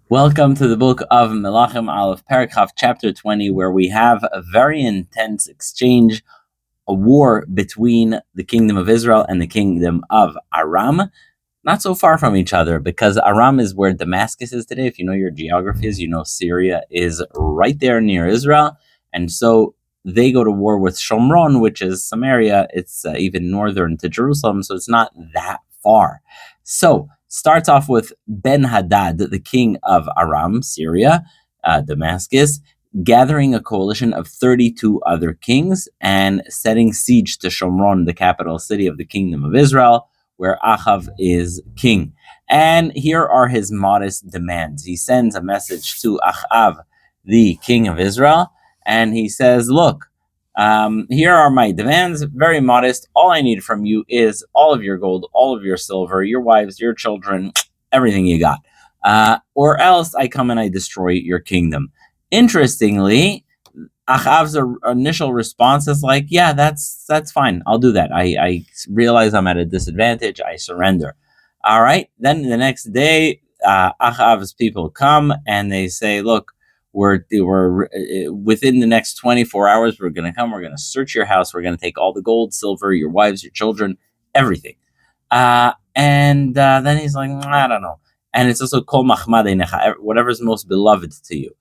Welcome to the book of Melachim I, Paragraph chapter 20, where we have a very intense exchange, a war between the kingdom of Israel and the kingdom of Aram. Not so far from each other, because Aram is where Damascus is today. If you know your geographies, you know Syria is right there near Israel. And so they go to war with Shomron, which is Samaria. It's even northern to Jerusalem, so it's not that far. So starts off with Ben-Hadad, the king of Aram, Syria, Damascus, gathering a coalition of 32 other kings and setting siege to Shomron, the capital city of the kingdom of Israel, where Achav is king. And here are his modest demands. He sends a message to Achav, the king of Israel, and he says, look, here are my demands, very modest. All I need from you is all of your gold, all of your silver, your wives, your children, everything you got. Or else I come and I destroy your kingdom. Interestingly, Achav's initial response is like, yeah, that's fine. I'll do that. I realize I'm at a disadvantage. I surrender. All right. Then the next day, Achav's people come and they say, look, we're within the next 24 hours, we're going to come. We're going to search your house. We're going to take all the gold, silver, your wives, your children, everything. And then he's like, I don't know. And it's also kol machmadei, whatever's most beloved to you.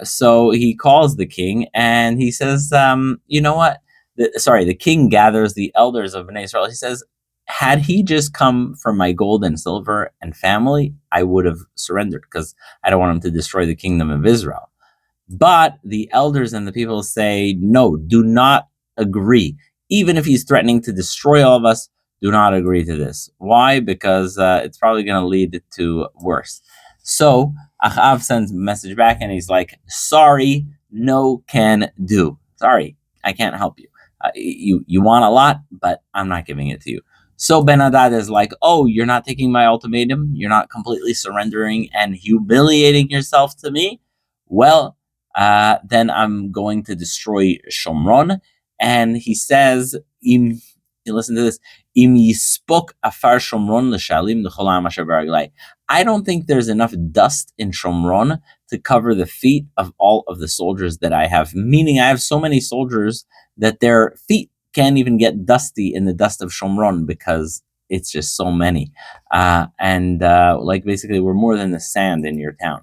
So he calls the king and he says, you know what? The king gathers the elders of Bnei Israel. He says, had he just come for my gold and silver and family, I would have surrendered because I don't want him to destroy the kingdom of Israel. But the elders and the people say, no, do not agree. Even if he's threatening to destroy all of us, do not agree to this. Why? Because it's probably going to lead to worse. So Achav sends a message back and he's like, sorry, no can do. Sorry, I can't help you. You want a lot, but I'm not giving it to you. So Ben-Hadad is like, oh, you're not taking my ultimatum? You're not completely surrendering and humiliating yourself to me? Well, then I'm going to destroy Shomron. And he says, listen to this, Im yispok afar Shomron l'shalim l'cholam asher b'raglai. I don't think there's enough dust in Shomron to cover the feet of all of the soldiers that I have. Meaning I have so many soldiers that their feet can't even get dusty in the dust of Shomron because it's just so many. Like basically we're more than the sand in your town.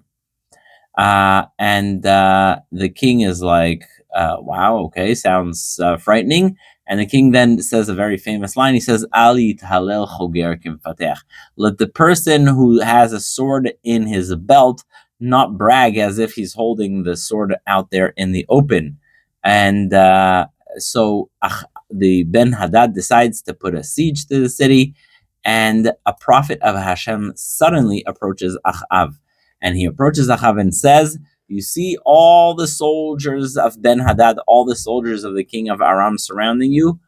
The king is like, wow, okay, sounds frightening. And the king then says a very famous line. He says, Ali t'halel choger kimfatech. Let the person who has a sword in his belt not brag as if he's holding the sword out there in the open. And so the Ben-Hadad decides to put a siege to the city, and a prophet of Hashem suddenly approaches Achav. And he approaches Achav and says, you see all the soldiers of Ben-Hadad, all the soldiers of the king of Aram surrounding you,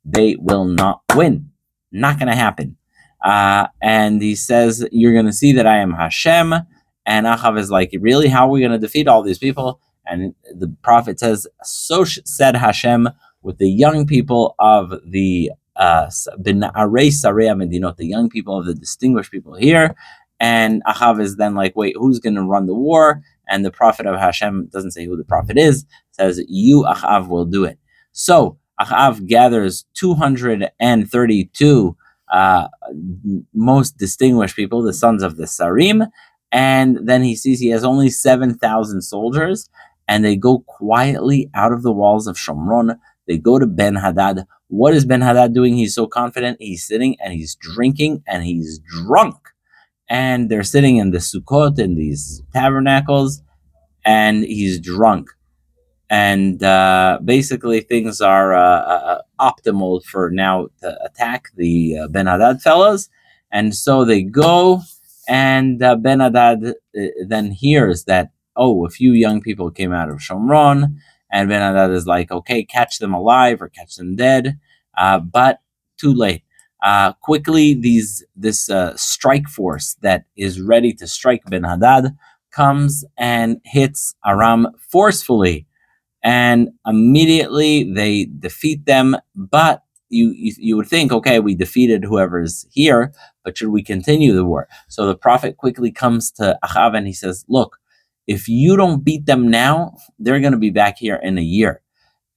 they will not win. Not going to happen. And he says, you're going to see that I am Hashem. And Achav is like, really? How are we going to defeat all these people? And the prophet says, so said Hashem with the young people of the B'na'arei Sarei Medinot, the young people of the distinguished people here. And Achav is then like, wait, who's going to run the war? And the prophet of Hashem doesn't say who the prophet is, says, you, Achav, will do it. So Achav gathers 232 most distinguished people, the sons of the Sarim, and then he sees he has only 7,000 soldiers, and they go quietly out of the walls of Shomron. They go to Ben-Hadad. What is Ben-Hadad doing? He's so confident. He's sitting and he's drinking and he's drunk. And they're sitting in the Sukkot, in these tabernacles, and he's drunk. And basically things are optimal for now to attack the Ben-Hadad fellows. And so they go, and Ben-Hadad then hears that, oh, a few young people came out of Shomron, and Ben-Hadad is like, okay, catch them alive or catch them dead, but too late. Quickly, this strike force that is ready to strike Ben-Hadad comes and hits Aram forcefully, and immediately they defeat them. But you would think, okay, we defeated whoever's here, but should we continue the war? So the prophet quickly comes to Achav and he says, look, if you don't beat them now, they're going to be back here in a year.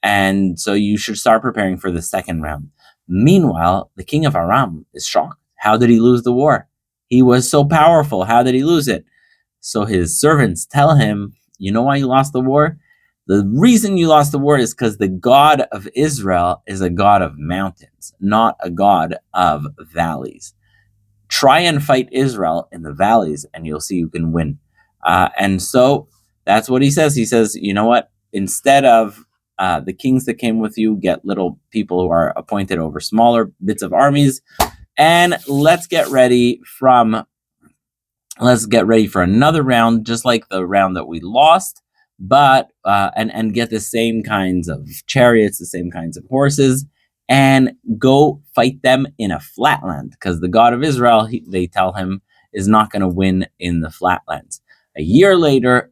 And so you should start preparing for the second round. Meanwhile, the king of Aram is shocked. How did he lose the war? He was so powerful. How did he lose it? So his servants tell him, you know why you lost the war? The reason you lost the war is because the God of Israel is a God of mountains, not a God of valleys. Try and fight Israel in the valleys, and you'll see you can win. And so that's what he says. He says, you know what? Instead of the kings that came with you, get little people who are appointed over smaller bits of armies, and let's get ready for another round, just like the round that we lost, but and get the same kinds of chariots, the same kinds of horses, and go fight them in a flatland, because the God of Israel, they tell him, is not going to win in the flatlands. A year later,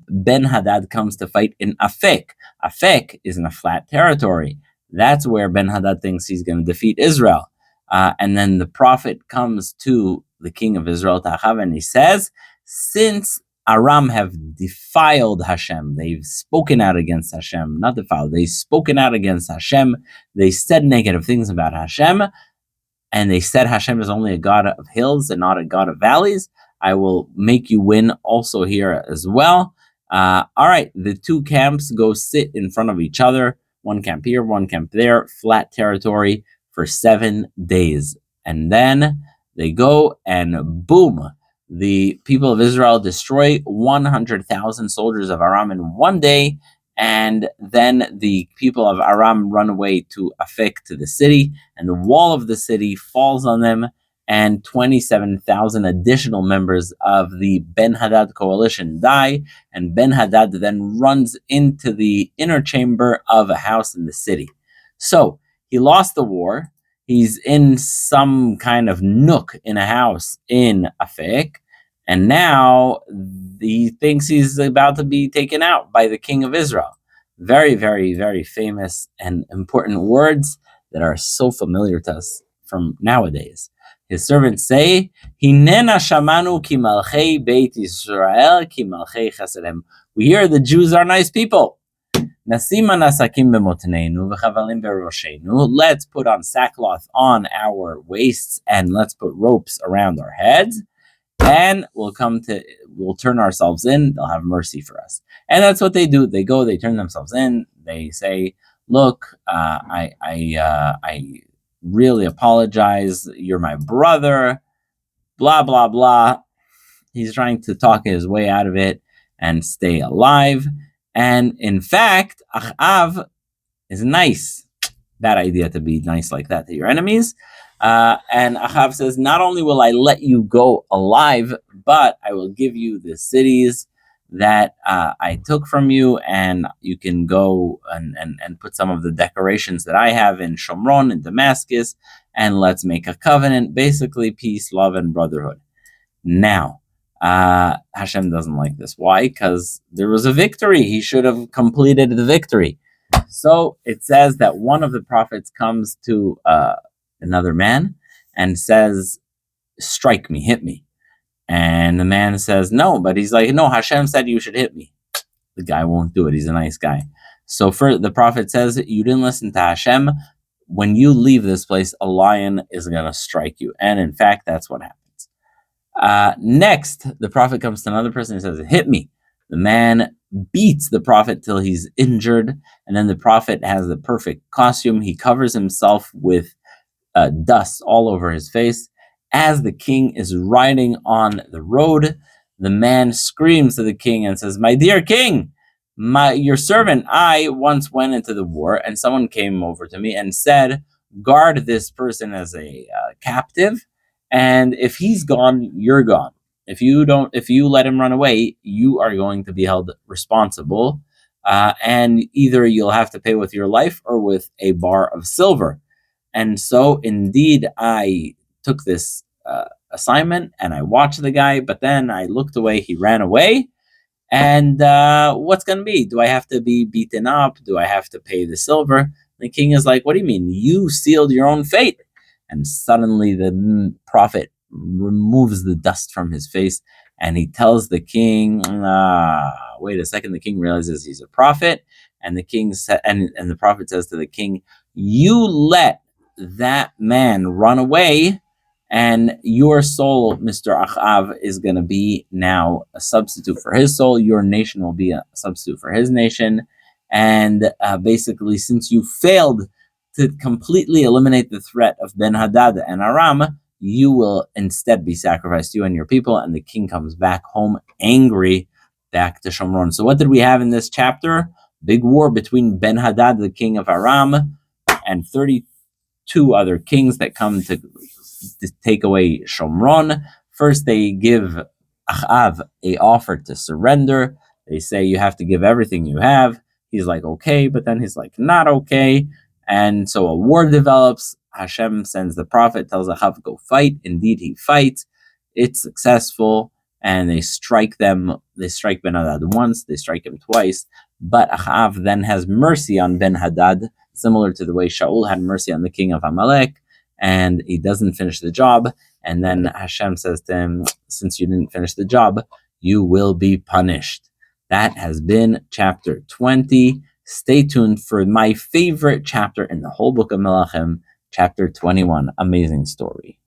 Ben-Hadad comes to fight in Afek. Afek is in a flat territory. That's where Ben-Hadad thinks he's going to defeat Israel. And then the prophet comes to the king of Israel, Achav, and he says, since Aram have defiled Hashem, they've spoken out against Hashem, not defiled, they've spoken out against Hashem, they said negative things about Hashem, and they said Hashem is only a God of hills and not a God of valleys, I will make you win also here as well. All right, the two camps go sit in front of each other, one camp here, one camp there, flat territory for 7 days. And then they go and boom, the people of Israel destroy 100,000 soldiers of Aram in one day. And then the people of Aram run away to Afek, to the city, and the wall of the city falls on them, and 27,000 additional members of the Ben-Hadad coalition die, and Ben-Hadad then runs into the inner chamber of a house in the city. So he lost the war. He's in some kind of nook in a house in Afek, and now he thinks he's about to be taken out by the king of Israel. Very, very, very famous and important words that are so familiar to us from nowadays. His servants say, Hinena shamanu ki malchei Beit Israel ki malchei chesedem. We hear the Jews are nice people. Nasima nasakim b'motneinu v'chavalim b'roshenu. Let's put on sackcloth on our waists and let's put ropes around our heads, and we'll turn ourselves in. They'll have mercy for us. And that's what they do. They go, they turn themselves in. They say, look, I really apologize. You're my brother. Blah, blah, blah. He's trying to talk his way out of it and stay alive. And in fact, Achav is nice. Bad idea to be nice like that to your enemies. And Achav says, not only will I let you go alive, but I will give you the cities that I took from you, and you can go and put some of the decorations that I have in Shomron, in Damascus, and let's make a covenant, basically peace, love, and brotherhood. Now, Hashem doesn't like this. Why? Because there was a victory. He should have completed the victory. So it says that one of the prophets comes to another man and says, strike me, hit me. And the man says, no, but he's like, no, Hashem said you should hit me. The guy won't do it. He's a nice guy. So the prophet says, you didn't listen to Hashem. When you leave this place, a lion is going to strike you. And in fact, that's what happens. Next, the prophet comes to another person and says, hit me. The man beats the prophet till he's injured. And then the prophet has the perfect costume. He covers himself with dust all over his face. As the king is riding on the road, the man screams to the king and says, my dear king, your servant, I once went into the war, and someone came over to me and said, guard this person as a captive, and if he's gone, you're gone. If you let him run away, you are going to be held responsible, and either you'll have to pay with your life or with a bar of silver. And so indeed, I took this assignment and I watched the guy, but then I looked away, he ran away. And what's going to be? Do I have to be beaten up? Do I have to pay the silver? The king is like, what do you mean? You sealed your own fate. and suddenly the prophet removes the dust from his face, and he tells the king, wait a second. The king realizes he's a prophet, and the king and the prophet says to the king, you let that man run away, and your soul, Mr. Achav, is going to be now a substitute for his soul. Your nation will be a substitute for his nation. And basically, since you failed to completely eliminate the threat of Ben-Hadad and Aram, you will instead be sacrificed, you and your people. And the king comes back home angry, back to Shomron. So what did we have in this chapter? Big war between Ben-Hadad, the king of Aram, and 32 other kings that come to take away Shomron. First, they give Achav a offer to surrender. They say, you have to give everything you have. He's like, okay, but then he's like, not okay. And so a war develops. Hashem sends the prophet, tells Achav, go fight. Indeed, he fights. It's successful. And they strike them. They strike Ben-Hadad once. They strike him twice. But Achav then has mercy on Ben-Hadad, similar to the way Shaul had mercy on the king of Amalek. And he doesn't finish the job. And then Hashem says to him, since you didn't finish the job, you will be punished. That has been chapter 20. Stay tuned for my favorite chapter in the whole book of Melachim, chapter 21. Amazing story.